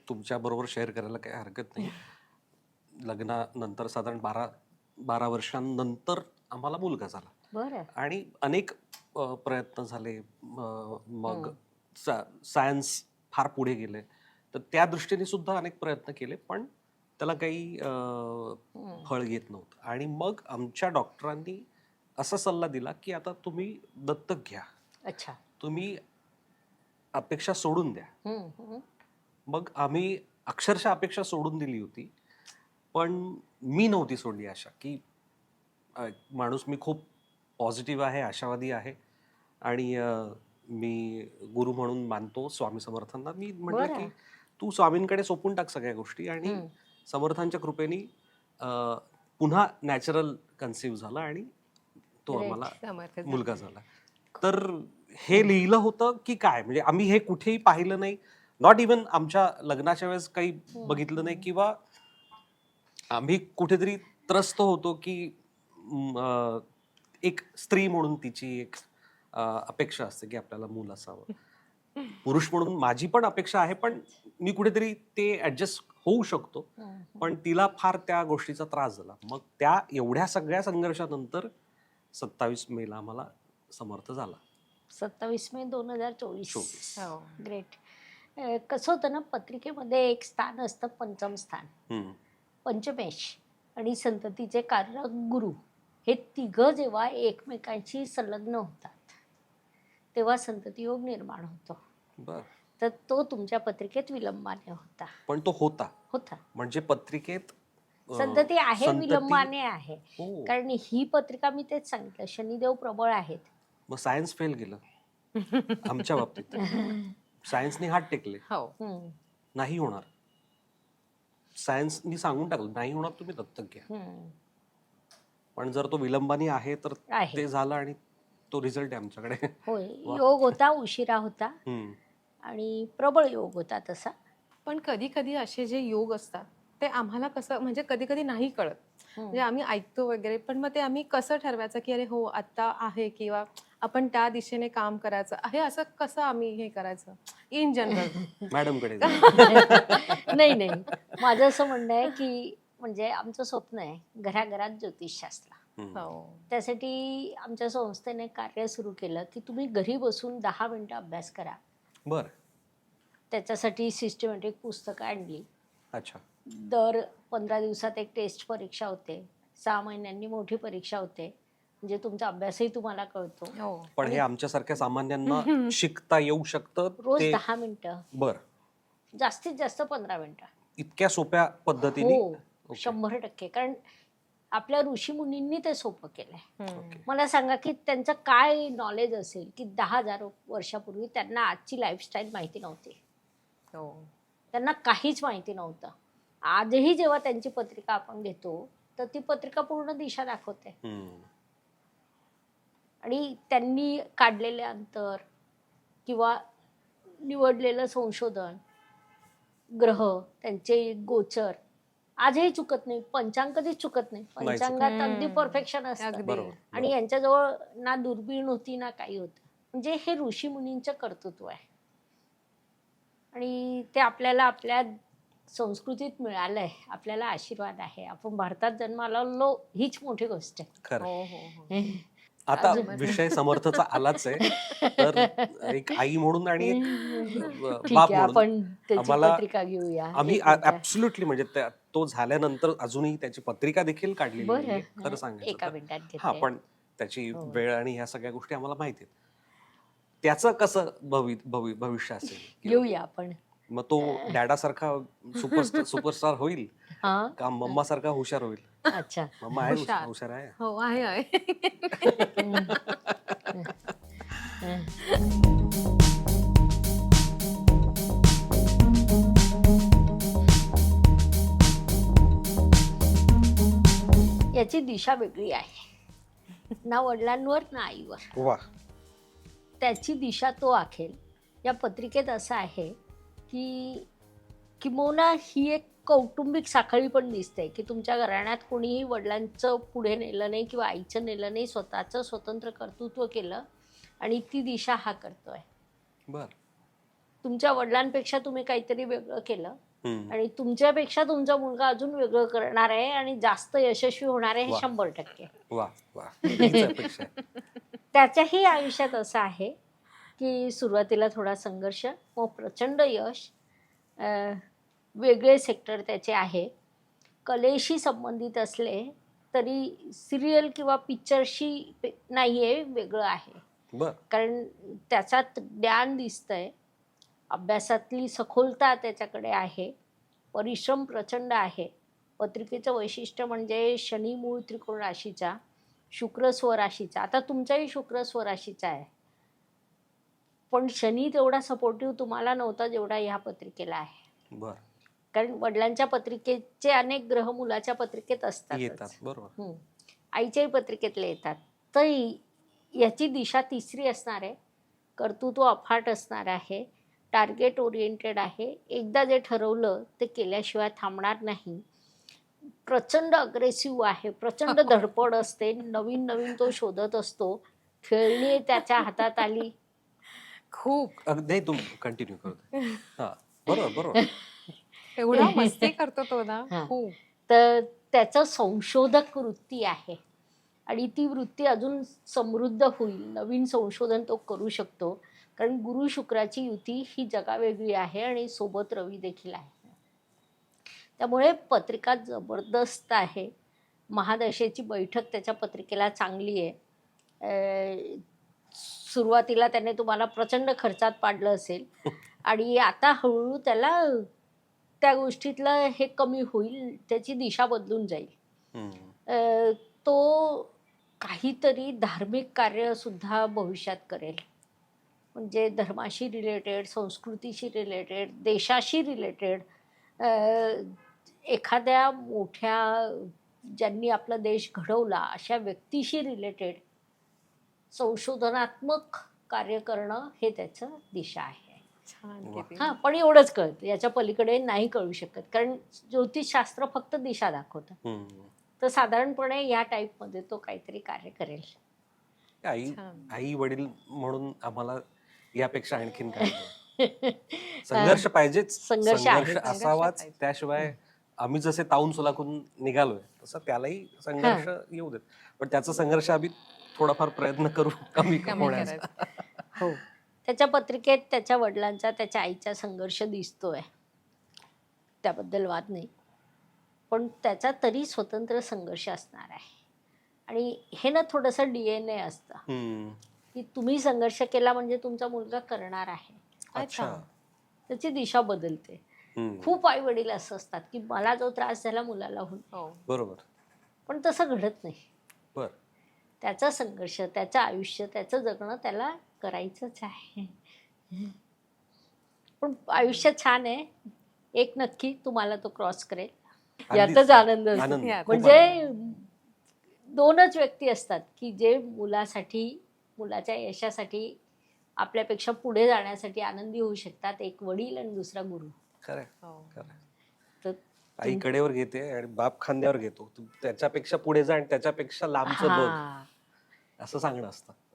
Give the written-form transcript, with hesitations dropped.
तुमच्या बरोबर शेअर करायला काही हरकत नाही. लग्नानंतर साधारण 12 वर्षांनंतर आम्हाला मुलगा झाला बरं. आणि अनेक प्रयत्न झाले. मग सायन्स फार पुढे गेले, तर त्या दृष्टीने सुद्धा अनेक प्रयत्न केले, पण त्याला काही फळ येत नव्हतं. आणि मग आमच्या डॉक्टरांनी असा सल्ला दिला की आता तुम्ही दत्तक घ्या, अच्छा. तुम्ही अपेक्षा सोडून द्या. हम्म, हम्म. मग आम्ही अक्षरशः अपेक्षा सोडून दिली होती, पण मी नव्हती सोडली आशा. की माणूस मी खूप पॉझिटिव्ह आहे, आशावादी आहे आणि मी गुरु म्हणून मानतो स्वामी समर्थांना. मी म्हटलं की बरं. तू स्वामींकडे सोपून टाक सगळ्या गोष्टी आणि हम्म. समर्थांच्या कृपेने पुन्हा नॅचरल कन्सीव्ह झाला आणि तो Great. आम्हाला समर्थ मुलगा झाला. तर हे लिहिलं होतं की काय, म्हणजे आम्ही हे कुठेही पाहिलं नाही, नॉट इवन आमच्या लग्नाच्या वेळेस काही बघितलं नाही, किंवा आम्ही कुठेतरी त्रस्त होतो की एक स्त्री म्हणून तिची एक अपेक्षा असते की आपल्याला मूल असावं. पुरुष म्हणून माझी पण अपेक्षा आहे, पण मी कुठेतरी ते ऍडजस्ट होऊ शकतो. पण तिला फार त्या गोष्टीचा त्रास झाला. मग त्या एवढ्या सगळ्या संघर्षानंतर 27 मेला आम्हाला समर्थ झाला. 27 मे 2024. 24. हो. ग्रेट. कसं होतं ना, पत्रिकेमध्ये एक स्थान असतं, पंचम स्थान, हम्म. पंचमेश आणि संततीचे कारक गुरु, हे तिघं जेव्हा एकमेकांशी संलग्न होतात तेव्हा संतती योग निर्माण होतो. बर. तर तो तुमच्या पत्रिकेत विलंबाने होता. पण तो होता होता म्हणजे पत्रिकेत संतती आहे, संतती- विलंबाने आहे. हो. कारण ही पत्रिका मी तेच सांगितलं, शनिदेव प्रबळ आहेत. मग सायन्स फेल गेलं आमच्या बाबतीत. सायन्सने हात टेकले, हो. हम्म, नाही होणार. सायन्सनी सांगून टाकलं नाही होणार, तुम्ही दत्तक घ्या. हम्म. पण जर तो विलंबाने आहे तर आहे. ते झालं आणि तो रिझल्ट आहे आमच्याकडे. होय, वा. योग होता, उशिरा होता हम्म. आणि प्रबळ योग होता तसा. पण कधी कधी असे जे योग असतात ते आम्हाला कसं, म्हणजे कधी कधी नाही कळत. म्हणजे आम्ही ऐकतो वगैरे, पण मग ते आम्ही कसं ठरवायचं की अरे हो आता आहे, किंवा आपण त्या दिशेने काम करायचं आहे, असं कसं आम्ही हे करायचं इन जनरल? मॅडमकडे नाही नाही, माझं असं म्हणणं आहे की म्हणजे आमचं स्वप्न आहे घराघरात ज्योतिषशास्त्र. हो. त्यासाठी आमच्या संस्थेने कार्य सुरू केलं की तुम्ही घरी बसून 10 मिनिटं अभ्यास करा. बर. त्याच्यासाठी सिस्टमॅटिक पुस्तकं आणली. अच्छा. दर 15 दिवसात एक टेस्ट परीक्षा होते, 6 महिन्यांनी मोठी परीक्षा होते, म्हणजे तुमचा अभ्यासही तुम्हाला कळतो. हो. पण हे आमच्यासारख्या सामान्यांना शिकता येऊ शकतं रोज ते? 10 मिनिटं, बर. जास्तीत जास्त 15 मिनिटं. इतक्या सोप्या पद्धतीने? हो, ओके. 100%. कारण आपल्या ऋषीमुनींनी ते सोपं केलंय. ओके. मला सांगा की त्यांचं काय नॉलेज असेल की 10,000 वर्षापूर्वी त्यांना आजची लाईफस्टाईल माहिती नव्हती. हो. त्यांना काहीच माहिती नव्हतं. आजही जेव्हा त्यांची पत्रिका आपण घेतो तर ती पत्रिका पूर्ण दिशा दाखवते. हम्म. आणि त्यांनी काढलेले अंतर किंवा निवडलेलं संशोधन, ग्रह, त्यांचे गोचर आजही चुकत नाही. पंचांग कधीच चुकत नाही. नाही चुकत. पंचांगात अगदी परफेक्शन असतं. अगदी. बरोबर. आणि यांच्याजवळ ना दुर्बीण होती ना काही होतं. म्हणजे हे ऋषी मुनींचं कर्तृत्व आहे आणि ते आपल्याला आपल्या संस्कृतीत मिळालंय. आपल्याला आशीर्वाद आहे. आपण भारतात जन्माला आलो हीच मोठी गोष्ट आहे. खरं. हो. हो. हो. आता अजून- विषय समर्थचा आलाच आहे, तर एक आई म्हणून आणि एक ठीक बाप आहे, म्हणून आपण त्याची आम्हाला पत्रिका घेऊया. आम्ही एक मिनिटं. ऍब्सोल्युटली म्हणजे तो झाल्यानंतर अजूनही त्याची पत्रिका देखील काढलेली बरं, नाहीये, खरं सांगायचं एका तर. मिनिटात हा, घेते. पण त्याची हो. वेळ आणि ह्या सगळ्या गोष्टी आम्हाला माहिती आहेत. त्याचं कसं भविष्य असेल, घेऊया आपण. मग तो डॅडा सारखा सुपरस्टार होईल हा, का मम्मा सारखा हुशार होईल? अच्छा. मम्मा आहे हुशार. हुशार आहे. हो, आहे. याची दिशा वेगळी आहे, ना वडिलांवर ना आईवर. वा. त्याची दिशा तो आखेल. या पत्रिकेत असं आहे की किंबहुना ही एक कौटुंबिक साखळी पण दिसते की तुमच्या घराण्यात कोणीही वडिलांचं पुढे नेलं नाही किंवा आईचं नेलं नाही, स्वतःचं स्वतंत्र कर्तृत्व केलं आणि ती दिशा हा करतोय. बर. तुमच्या वडिलांपेक्षा तुम्ही काहीतरी वेगळं केलं हम्म. आणि तुमच्यापेक्षा तुमचा मुलगा अजून वेगळं करणार आहे आणि जास्त यशस्वी होणार आहे हे वा. 100%. वा वा हीच अपेक्षा आहे. त्याच्याही आयुष्यात असं आहे की सुरुवातीला थोडा संघर्ष, मग प्रचंड यश. वेगळे सेक्टर त्याचे आहे. कलेशी संबंधित असले तरी सिरियल किंवा पिक्चरशी नाही आहे, वेगळं आहे. बर. कारण त्याच्यात ज्ञान दिसतंय, अभ्यासातली सखोलता त्याच्याकडे आहे, परिश्रम प्रचंड आहे. पत्रिकेचं वैशिष्ट्य म्हणजे शनी मूळ त्रिकोण राशीचा, शुक्र स्वराशीचा. आता तुमचाही शुक्र स्वराशीचा आहे, पण शनी तेवढा सपोर्टिव्ह तुम्हाला नव्हता जेवढा ह्या पत्रिकेला आहे. बर. कारण वडिलांच्या पत्रिकेचे अनेक ग्रह मुलाच्या पत्रिकेत असतात. येतात. बरोबर. आईच्याही पत्रिकेतले येतात. तर याची दिशा तिसरी असणार आहे. कर्तृत्व अफाट असणार आहे, टार्गेट ओरिएंटेड आहे. एकदा जे ठरवलं ते केल्याशिवाय थांबणार नाही. प्रचंड अग्रेसिव्ह आहे, प्रचंड धडपड असते, नवीन नवीन तो शोधत असतो. खेळणी त्याच्या हातात आली. खूप नाही तू कंटिन्यू करतो. हा बरोबर बरोबर. एवढा मस्ती करतो तो ना. हा. खूप. तर त्याचं संशोधक वृत्ती आहे आणि ती वृत्ती अजून समृद्ध होईल. नवीन संशोधन तो करू शकतो, कारण गुरु शुक्राची युती ही जगावेगळी आहे आणि सोबत रवी देखील आहे. त्यामुळे पत्रिका जबरदस्त आहे. महादशेची बैठक त्याच्या पत्रिकेला चांगली आहे. सुरुवातीला त्याने तुम्हाला प्रचंड खर्चात पाडलं असेल आणि आता हळूहळू त्याला त्या गोष्टीतलं हे कमी होईल, त्याची दिशा बदलून जाईल. तो काहीतरी धार्मिक कार्य सुद्धा भविष्यात करेल, म्हणजे धर्माशी रिलेटेड, संस्कृतीशी रिलेटेड, देशाशी रिलेटेड, एखाद्या मोठ्या ज्यांनी आपला देश घडवला अशा व्यक्तीशी रिलेटेड संशोधनात्मक कार्य करणं हे त्याचं दिशा आहे. छान वा. किती. हां, पण एवढंच कळतं, याच्या पलीकडे नाही कळू शकत, कारण ज्योतिषशास्त्र फक्त दिशा दाखवतं. तर साधारणपणे या टाईपमध्ये तो काहीतरी कार्य करेल. आई छान. आई वडील म्हणून आम्हाला यापेक्षा आणखीन काय नाही. संघर्ष पाहिजेच. संघर्ष आहे. संघर्ष असावाच. पाहिजे. त्याशिवाय आम्ही जसे ताऊन सुलाखून निघालोय तसं त्यालाही संघर्ष येऊ देत, पण त्याचा संघर्ष आम्ही थोडाफार प्रयत्न करू कमी कमी होण्याचा. करायचं. हो, त्याच्या पत्रिकेत त्याच्या वडिलांचा, त्याच्या आईचा संघर्ष दिसतोय, त्याबद्दल वाद नाही. पण त्याचा तरी स्वतंत्र संघर्ष असणार आहे. आणि हे ना थोडंसं DNA असतं की तुम्ही संघर्ष केला म्हणजे तुमचा मुलगा करणार आहे. अच्छा. त्याची दिशा बदलते. खूप आई वडील असं असतात की मला जो त्रास झाला मुलाला होईल, हो. बरोबर. पण तसं घडत नाही. बर. त्याचा संघर्ष, त्याचं आयुष्य, त्याचं जगणं त्याला करायचंच आहे. पण आयुष्य छान आहे. एक नक्की तुम्हाला तो क्रॉस करेल, यातच आनंद असतो. आनंद. यात. खूप म्हणजे आनंद. 2च व्यक्ती असतात की जे मुलासाठी, मुलाच्या यशासाठी, आपल्यापेक्षा पुढे जाण्यासाठी आनंदी होऊ शकतात. एक वडील आणि दुसरा गुरु. खरंय हो. खरंय. तर आई कडेवर घेते आणि बाप खांद्यावर घेतो. तू त्याच्यापेक्षा पुढे जा आणि त्याच्यापेक्षा लांबचं बघ, हां. असं सांगणं असतं.